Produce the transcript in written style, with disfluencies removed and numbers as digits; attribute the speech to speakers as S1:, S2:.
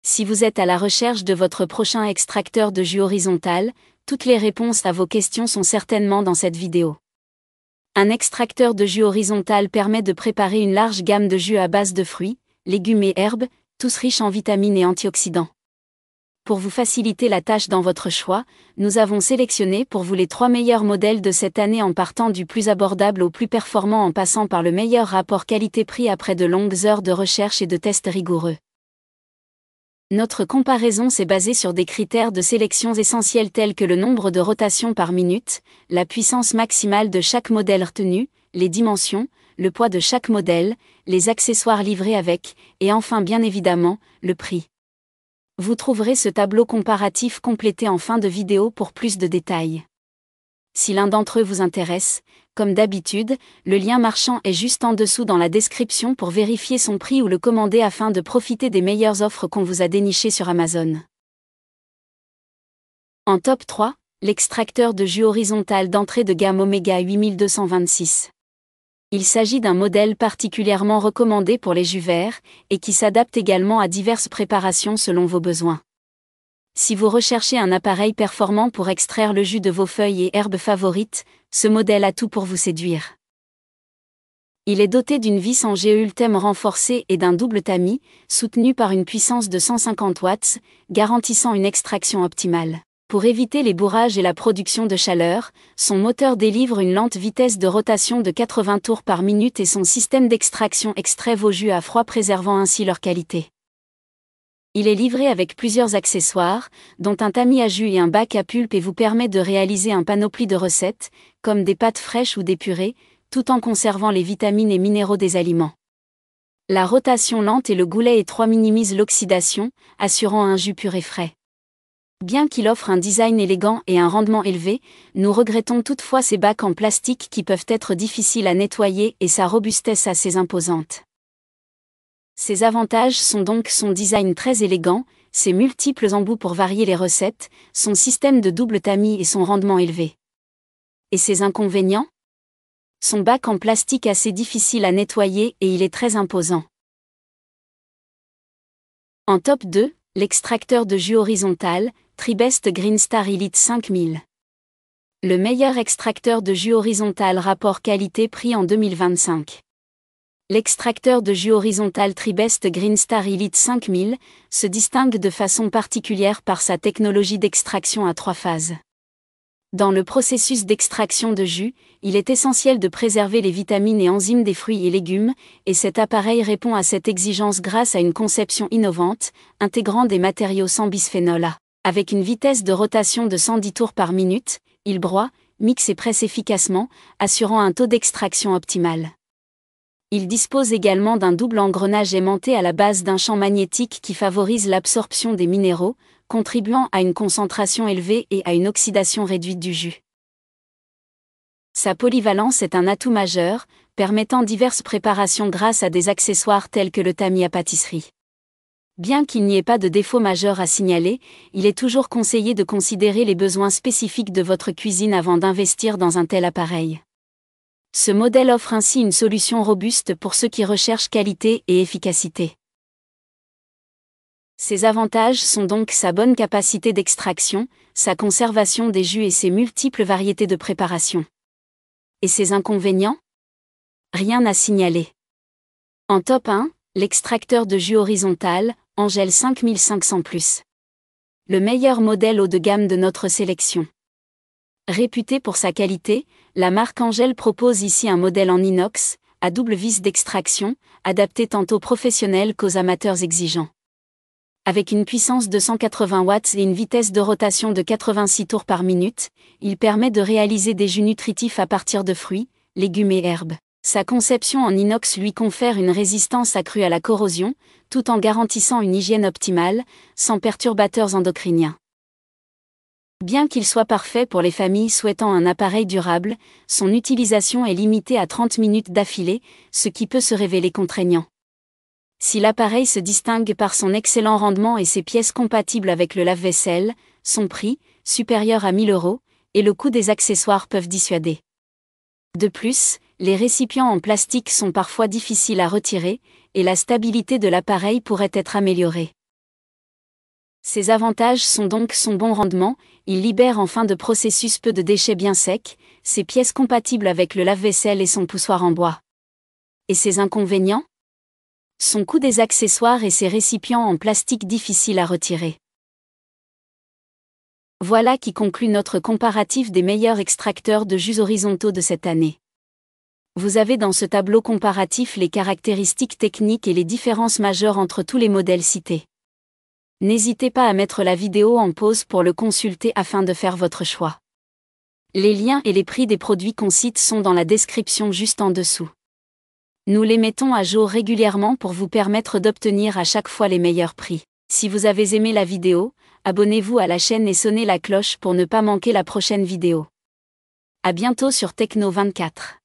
S1: Si vous êtes à la recherche de votre prochain extracteur de jus horizontal, toutes les réponses à vos questions sont certainement dans cette vidéo. Un extracteur de jus horizontal permet de préparer une large gamme de jus à base de fruits, légumes et herbes, tous riches en vitamines et antioxydants. Pour vous faciliter la tâche dans votre choix, nous avons sélectionné pour vous les 3 meilleurs modèles de cette année en partant du plus abordable au plus performant en passant par le meilleur rapport qualité-prix après de longues heures de recherche et de tests rigoureux. Notre comparaison s'est basée sur des critères de sélection essentiels tels que le nombre de rotations par minute, la puissance maximale de chaque modèle retenu, les dimensions, le poids de chaque modèle, les accessoires livrés avec, et enfin bien évidemment, le prix. Vous trouverez ce tableau comparatif complété en fin de vidéo pour plus de détails. Si l'un d'entre eux vous intéresse, comme d'habitude, le lien marchand est juste en dessous dans la description pour vérifier son prix ou le commander afin de profiter des meilleures offres qu'on vous a dénichées sur Amazon. En top 3, l'extracteur de jus horizontal d'entrée de gamme Omega 8226. Il s'agit d'un modèle particulièrement recommandé pour les jus verts, et qui s'adapte également à diverses préparations selon vos besoins. Si vous recherchez un appareil performant pour extraire le jus de vos feuilles et herbes favorites, ce modèle a tout pour vous séduire. Il est doté d'une vis en GE-ULTEM renforcée et d'un double tamis, soutenu par une puissance de 150 watts, garantissant une extraction optimale. Pour éviter les bourrages et la production de chaleur, son moteur délivre une lente vitesse de rotation de 80 tours par minute et son système d'extraction extrait vos jus à froid, préservant ainsi leur qualité. Il est livré avec plusieurs accessoires, dont un tamis à jus et un bac à pulpe et vous permet de réaliser un panoplie de recettes, comme des pâtes fraîches ou des purées, tout en conservant les vitamines et minéraux des aliments. La rotation lente et le goulet étroit minimisent l'oxydation, assurant un jus pur et frais. Bien qu'il offre un design élégant et un rendement élevé, nous regrettons toutefois ses bacs en plastique qui peuvent être difficiles à nettoyer et sa robustesse assez imposante. Ses avantages sont donc son design très élégant, ses multiples embouts pour varier les recettes, son système de double tamis et son rendement élevé. Et ses inconvénients ? Son bac en plastique assez difficile à nettoyer et il est très imposant. En top 2, l'extracteur de jus horizontal, Tribest Green Star Elite 5000. Le meilleur extracteur de jus horizontal rapport qualité-prix en 2025. L'extracteur de jus horizontal Tribest Green Star Elite 5000 se distingue de façon particulière par sa technologie d'extraction à 3 phases. Dans le processus d'extraction de jus, il est essentiel de préserver les vitamines et enzymes des fruits et légumes, et cet appareil répond à cette exigence grâce à une conception innovante, intégrant des matériaux sans bisphénol A. Avec une vitesse de rotation de 110 tours par minute, il broie, mixe et presse efficacement, assurant un taux d'extraction optimal. Il dispose également d'un double engrenage aimanté à la base d'un champ magnétique qui favorise l'absorption des minéraux, contribuant à une concentration élevée et à une oxydation réduite du jus. Sa polyvalence est un atout majeur, permettant diverses préparations grâce à des accessoires tels que le tamis à pâtisserie. Bien qu'il n'y ait pas de défaut majeur à signaler, il est toujours conseillé de considérer les besoins spécifiques de votre cuisine avant d'investir dans un tel appareil. Ce modèle offre ainsi une solution robuste pour ceux qui recherchent qualité et efficacité. Ses avantages sont donc sa bonne capacité d'extraction, sa conservation des jus et ses multiples variétés de préparation. Et ses inconvénients ? Rien à signaler. En top 1, l'extracteur de jus horizontal, Angel 5500+. Le meilleur modèle haut de gamme de notre sélection. Réputée pour sa qualité, la marque Angel propose ici un modèle en inox, à double vis d'extraction, adapté tant aux professionnels qu'aux amateurs exigeants. Avec une puissance de 180 watts et une vitesse de rotation de 86 tours par minute, il permet de réaliser des jus nutritifs à partir de fruits, légumes et herbes. Sa conception en inox lui confère une résistance accrue à la corrosion, tout en garantissant une hygiène optimale, sans perturbateurs endocriniens. Bien qu'il soit parfait pour les familles souhaitant un appareil durable, son utilisation est limitée à 30 minutes d'affilée, ce qui peut se révéler contraignant. Si l'appareil se distingue par son excellent rendement et ses pièces compatibles avec le lave-vaisselle, son prix, supérieur à 1 000 €, et le coût des accessoires peuvent dissuader. De plus, les récipients en plastique sont parfois difficiles à retirer, et la stabilité de l'appareil pourrait être améliorée. Ses avantages sont donc son bon rendement, il libère en fin de processus peu de déchets bien secs, ses pièces compatibles avec le lave-vaisselle et son poussoir en bois. Et ses inconvénients? Son coût des accessoires et ses récipients en plastique difficiles à retirer. Voilà qui conclut notre comparatif des meilleurs extracteurs de jus horizontaux de cette année. Vous avez dans ce tableau comparatif les caractéristiques techniques et les différences majeures entre tous les modèles cités. N'hésitez pas à mettre la vidéo en pause pour le consulter afin de faire votre choix. Les liens et les prix des produits qu'on cite sont dans la description juste en dessous. Nous les mettons à jour régulièrement pour vous permettre d'obtenir à chaque fois les meilleurs prix. Si vous avez aimé la vidéo, abonnez-vous à la chaîne et sonnez la cloche pour ne pas manquer la prochaine vidéo. À bientôt sur Techno24.